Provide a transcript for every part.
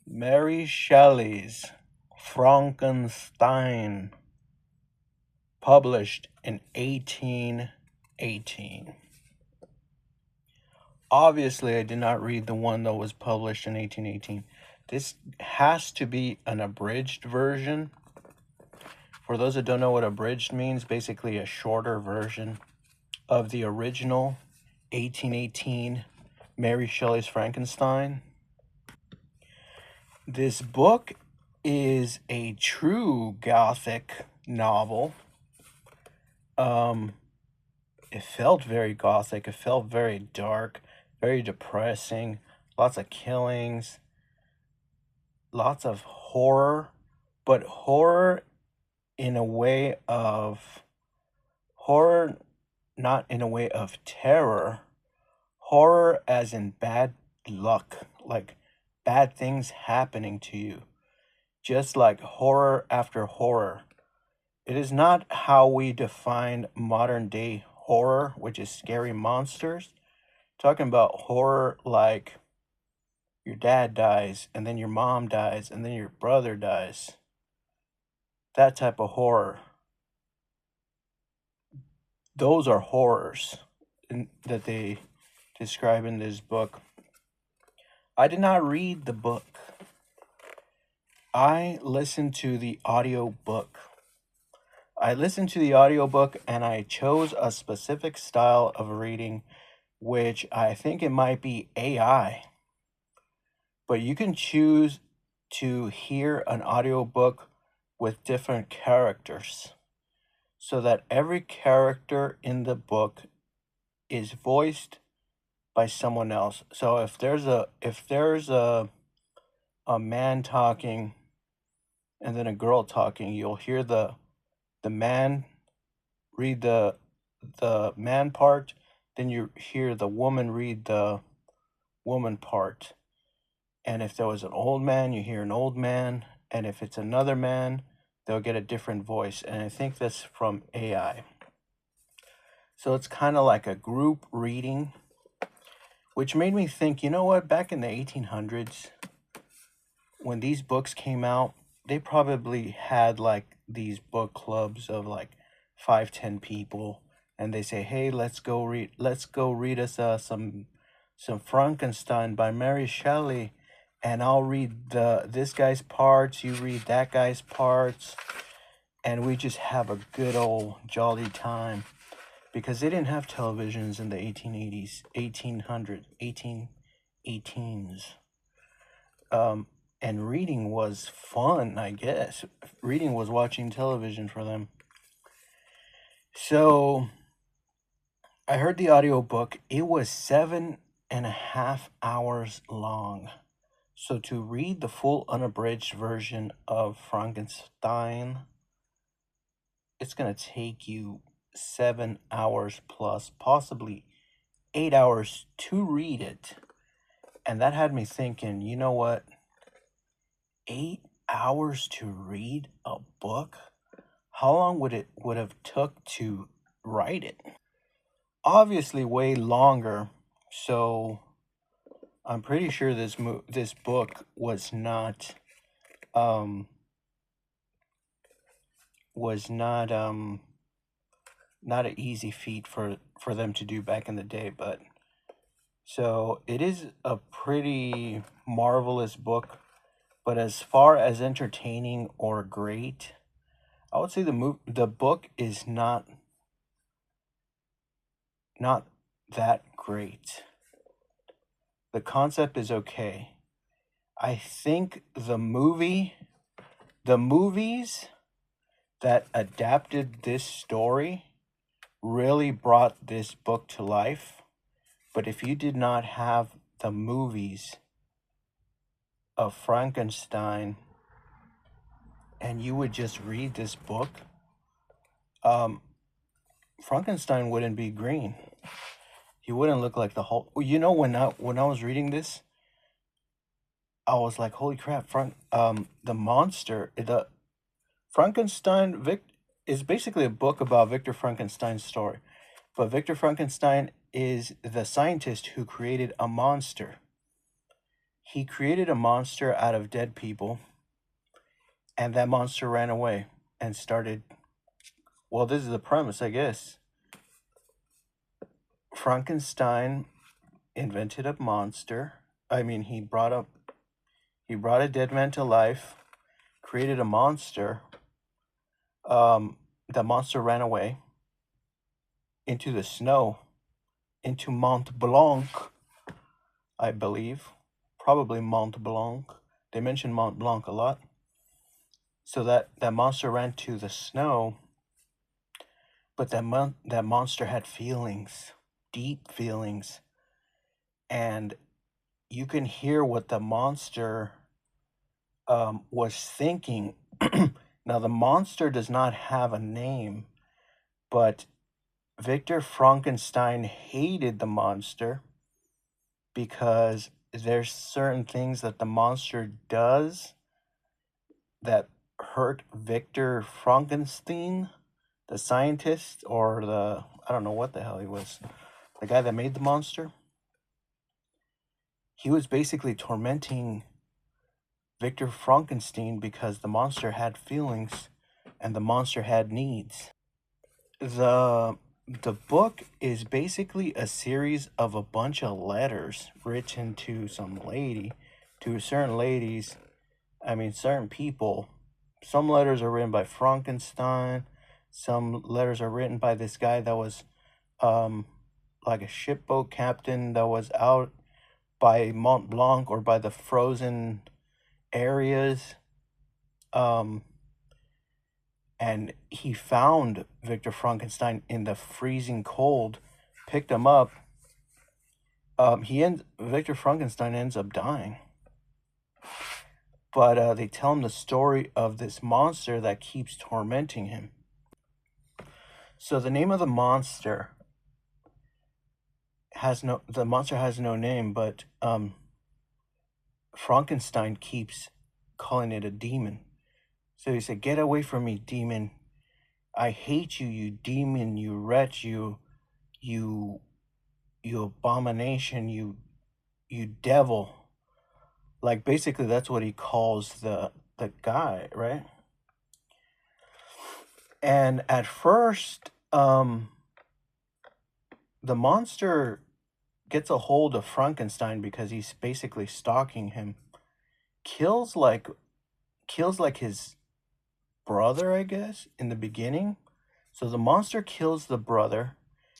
Mary Shelley's Frankenstein, published in 1818. Obviously, I did not read the one that was published in 1818. This has to be an abridged version. For those that don't know what abridged means, basically a shorter version of the original 1818 Mary Shelley's Frankenstein. This book is a true Gothic novel. It felt very Gothic. It felt very dark, very depressing. Lots of killings, lots of horror, but horror in a way of horror, not in a way of terror. Horror as in bad luck, like bad things happening to you. Just like horror after horror. It is not how we define modern day horror, which is scary monsters. Talking about horror like your dad dies, and then your mom dies, and then your brother dies. That type of horror. Those are horrors that they describe in this book. I did not read the book. I listened to the audiobook. I listened to the audiobook and I chose a specific style of reading, which I think it might be AI. But you can choose to hear an audiobook with different characters so that every character in the book is voiced by someone else. So if there's a man talking and then a girl talking, you'll hear the man read the man part, then you hear the woman read the woman part. And if there was an old man, you hear an old man, and if it's another man, they'll get a different voice. And I think that's from AI. So it's kind of like a group reading, which made me think, you know what, back in the 1800s, when these books came out, they probably had like these book clubs of like 5-10 people, and they say, hey, let's go read us some Frankenstein by Mary Shelley, and I'll read this guy's parts, you read that guy's parts, and we just have a good old jolly time. Because they didn't have televisions in the 1880s, 1818s. And reading was fun, I guess. Reading was watching television for them. So I heard the audiobook. It was 7.5 hours long. So to read the full unabridged version of Frankenstein, it's going to take you 7 hours plus, possibly 8 hours to read it. And that had me thinking, you know what? 8 hours to read a book? How long would have took to write it? Obviously way longer. So I'm pretty sure this book was not not an easy feat for them to do back in the day, but so it is a pretty marvelous book. But as far as entertaining or great, I would say the book is not that great. The concept is okay. I think the movies that adapted this story really brought this book to life. But if you did not have the movies of Frankenstein and you would just read this book, Frankenstein wouldn't be green. He wouldn't look like the Hulk. You know, when I was reading this, I was like, holy crap, the monster, the Frankenstein is basically a book about Victor Frankenstein's story. But Victor Frankenstein is the scientist who created a monster. He created a monster out of dead people, and that monster ran away and started. Well, this is the premise, I guess. Frankenstein invented a monster. I mean, he brought a dead man to life, created a monster. The monster ran away into the snow, into Mont Blanc, I believe. Probably Mont Blanc. They mention Mont Blanc a lot. So that monster ran to the snow, but that monster had feelings, deep feelings, and you can hear what the monster was thinking. Now, the monster does not have a name, but Victor Frankenstein hated the monster because there's certain things that the monster does that hurt Victor Frankenstein, the scientist, or I don't know what the hell he was, the guy that made the monster. He was basically tormenting Victor Frankenstein because the monster had feelings and the monster had needs. The book is basically a series of a bunch of letters written to certain ladies, certain people. Some letters are written by Frankenstein. Some letters are written by this guy that was like a shipboat captain that was out by Mont Blanc or by the frozen areas. And he found Victor Frankenstein in the freezing cold, picked him up. Victor Frankenstein ends up dying. But they tell him the story of this monster that keeps tormenting him. So the name of the monster has no name, but Frankenstein keeps calling it a demon. So he said, "Get away from me, demon. I hate you, you demon, you wretch, you abomination, you devil." Like, basically, that's what he calls the guy, right? And at first, the monster gets a hold of Frankenstein because he's basically stalking him. Kills like his brother, I guess, in the beginning. So the monster kills the brother,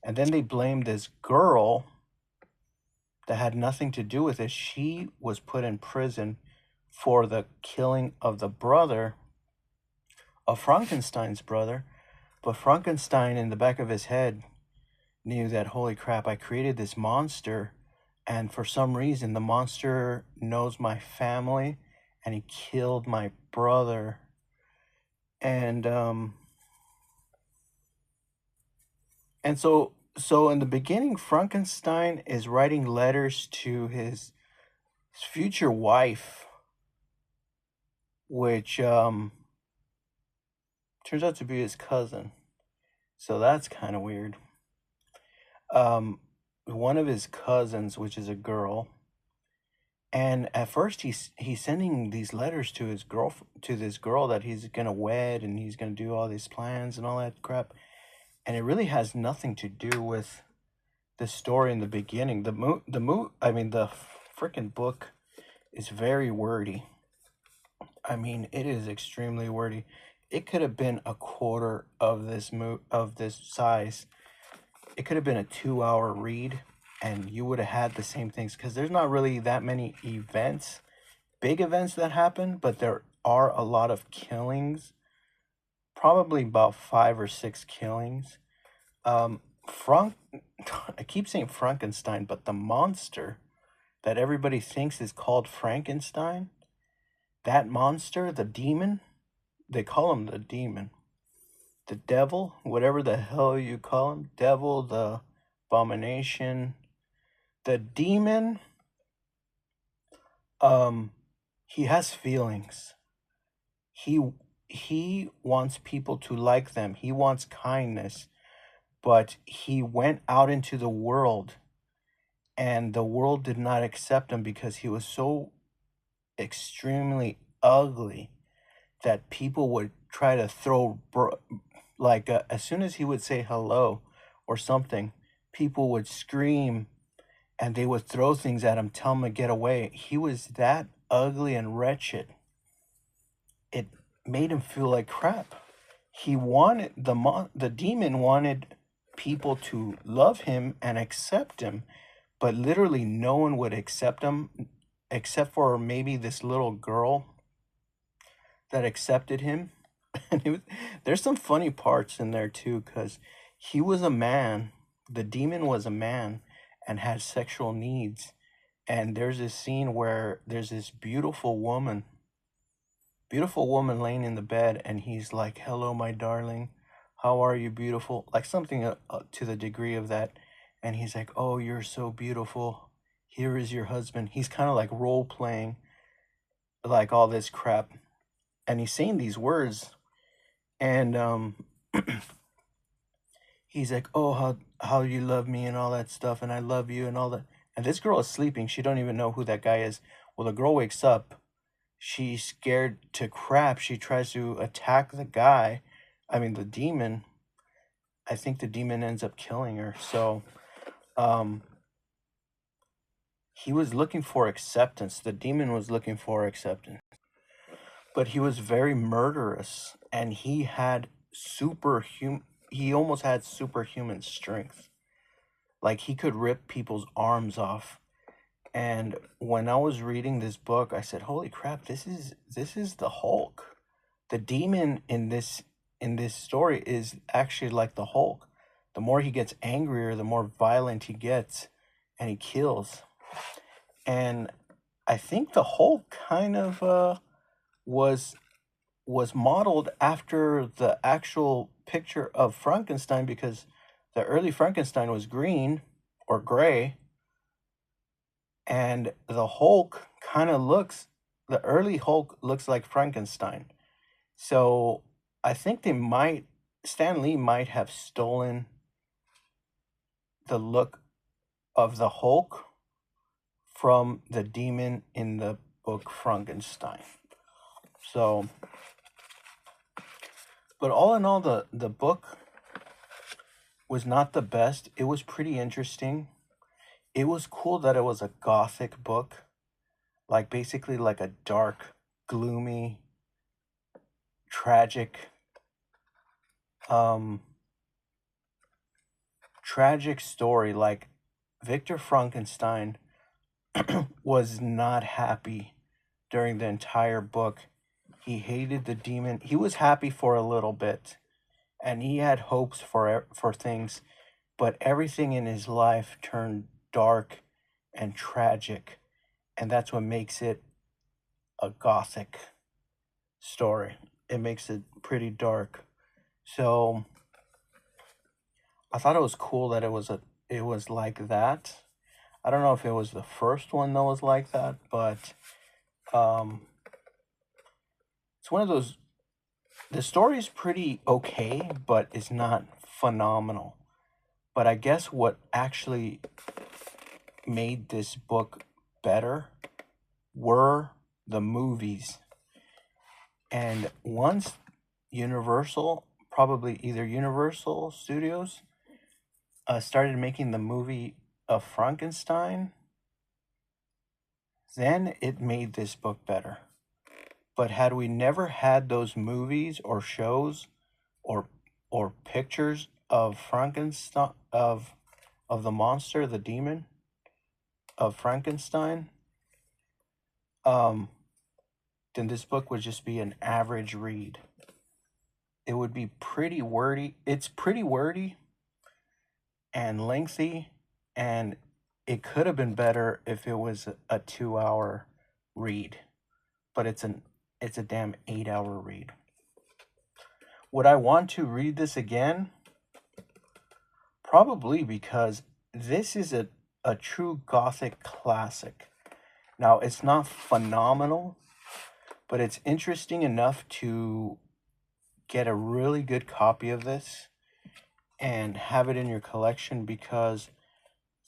and then they blame this girl that had nothing to do with it. She was put in prison for the killing of the brother, of Frankenstein's brother. But Frankenstein, in the back of his head, knew that, holy crap, I created this monster, and for some reason the monster knows my family, and he killed my brother. And so in the beginning, Frankenstein is writing letters to his future wife, which turns out to be his cousin. So that's kind of weird. One of his cousins, which is a girl, and at first he's sending these letters to this girl that he's gonna wed, and he's gonna do all these plans and all that crap, and it really has nothing to do with the story in the beginning. The freaking book is very wordy. It is extremely wordy. It could have been a quarter of this size. It could have been a 2-hour read, and you would have had the same things, because there's not really that many big events that happen, but there are a lot of killings, probably about 5 or 6 killings. I keep saying Frankenstein, but the monster that everybody thinks is called Frankenstein, that monster, the demon, they call him the demon, the devil, whatever the hell you call him, devil, the abomination, the demon, he has feelings. He wants people to like them. He wants kindness, but he went out into the world, and the world did not accept him because he was so extremely ugly that people would try to throw, like, as soon as he would say hello or something, people would scream and they would throw things at him, tell him to get away. He was that ugly and wretched. It made him feel like crap. He wanted the demon wanted people to love him and accept him, but literally no one would accept him except for maybe this little girl that accepted him. And there's some funny parts in there too, because he was a man, the demon was a man and had sexual needs. And there's this scene where there's this beautiful woman laying in the bed, and he's like, "Hello, my darling. How are you, beautiful?" Like something to the degree of that. And he's like, "Oh, you're so beautiful. Here is your husband." He's kind of like role playing, like all this crap. And he's saying these words, and he's like, "Oh, how you love me and all that stuff, and I love you and all that." And this girl is sleeping. She don't even know who that guy is. Well, the girl wakes up. She's scared to crap. She tries to attack the guy. I mean, the demon. I think the demon ends up killing her. So, um, he was looking for acceptance. The demon was looking for acceptance. But he was very murderous, and he almost had superhuman strength. Like he could rip people's arms off. And when I was reading this book, I said, "Holy crap, this is the Hulk." The demon in this story is actually like the Hulk. The more he gets angrier, the more violent he gets, and he kills. And I think the Hulk kind of was was modeled after the actual picture of Frankenstein, because the early Frankenstein was green or gray, and the early Hulk looks like Frankenstein. So I think Stan Lee might have stolen the look of the Hulk from the demon in the book Frankenstein. So, but all in all, the book was not the best. It was pretty interesting. It was cool that it was a gothic book, like basically like a dark, gloomy, tragic, um, tragic story. Like Victor Frankenstein was not happy during the entire book. He hated the demon. He was happy for a little bit, and he had hopes for things, but everything in his life turned dark and tragic, and that's what makes it a gothic story. It makes it pretty dark. So I thought it was cool that it was like that. I don't know if it was the first one that was like that, but um, it's one of those. The story is pretty okay, but it's not phenomenal. But I guess what actually made this book better were the movies. And once Universal, probably either Universal Studios, started making the movie of Frankenstein, then it made this book better. But had we never had those movies or shows or pictures of Frankenstein, of the monster, the demon of Frankenstein, um, then this book would just be an average read. It would be pretty wordy. It's pretty wordy and lengthy, and it could have been better if it was a 2 hour read, but it's a damn 8 hour read. Would I want to read this again? Probably, because this is a true gothic classic. Now, it's not phenomenal, but it's interesting enough to get a really good copy of this and have it in your collection, because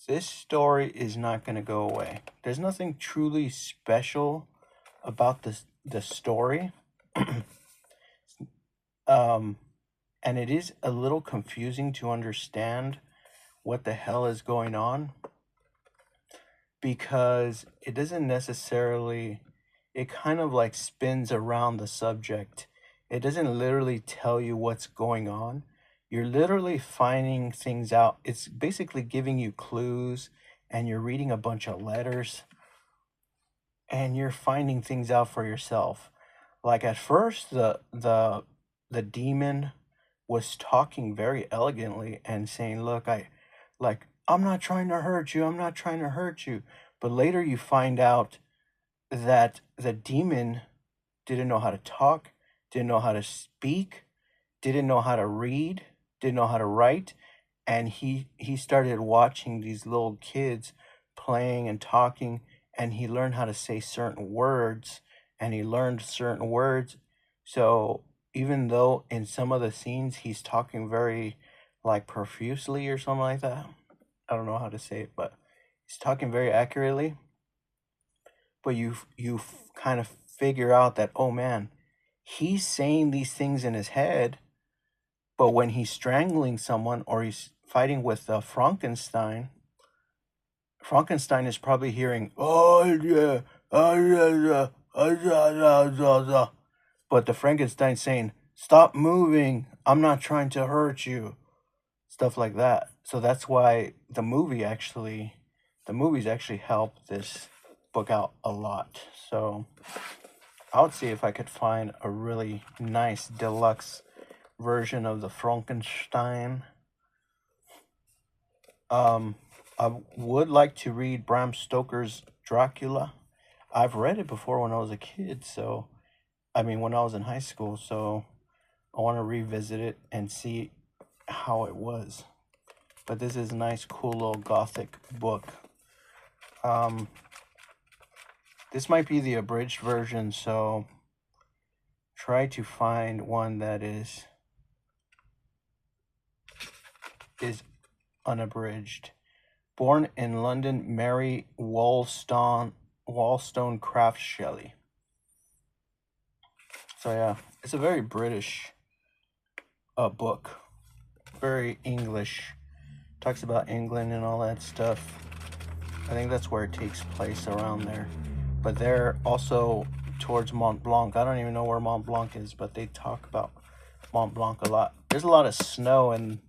this story is not going to go away. There's nothing truly special about the story. um, and it is a little confusing to understand what the hell is going on, because it doesn't necessarily, it kind of like spins around the subject. It doesn't literally tell you what's going on. You're literally finding things out. It's basically giving you clues, and you're reading a bunch of letters, and you're finding things out for yourself. Like at first, the demon was talking very elegantly and saying, "Look, I'm not trying to hurt you. I'm not trying to hurt you." But later you find out that the demon didn't know how to talk, didn't know how to speak, didn't know how to read, didn't know how to write, and he started watching these little kids playing and talking, and he learned how to say certain words, and he learned certain words. So even though in some of the scenes he's talking very like profusely or something like that, I don't know how to say it, but he's talking very accurately. But you kind of figure out that, oh man, he's saying these things in his head, but when he's strangling someone or he's fighting with Frankenstein, Frankenstein is probably hearing, oh yeah, oh yeah, oh yeah, but the Frankenstein saying, stop moving, I'm not trying to hurt you, stuff like that. So that's why the movies actually help this book out a lot. So I would see if I could find a really nice deluxe version of the Frankenstein. I would like to read Bram Stoker's Dracula. I've read it before when I was a kid, so I mean when I was in high school, so I want to revisit it and see how it was. But this is a nice, cool little gothic book. This might be the abridged version, so try to find one that is unabridged. Born in London, Mary Wollstonecraft Shelley. So yeah, it's a very British book, very English. Talks about England and all that stuff. I think that's where it takes place, around there. But they're also towards Mont Blanc. I don't even know where Mont Blanc is, but they talk about Mont Blanc a lot. There's a lot of snow in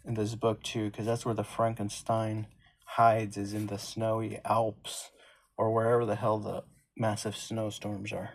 this book too, because that's where the Frankenstein hides, is in the snowy Alps, or wherever the hell the massive snowstorms are.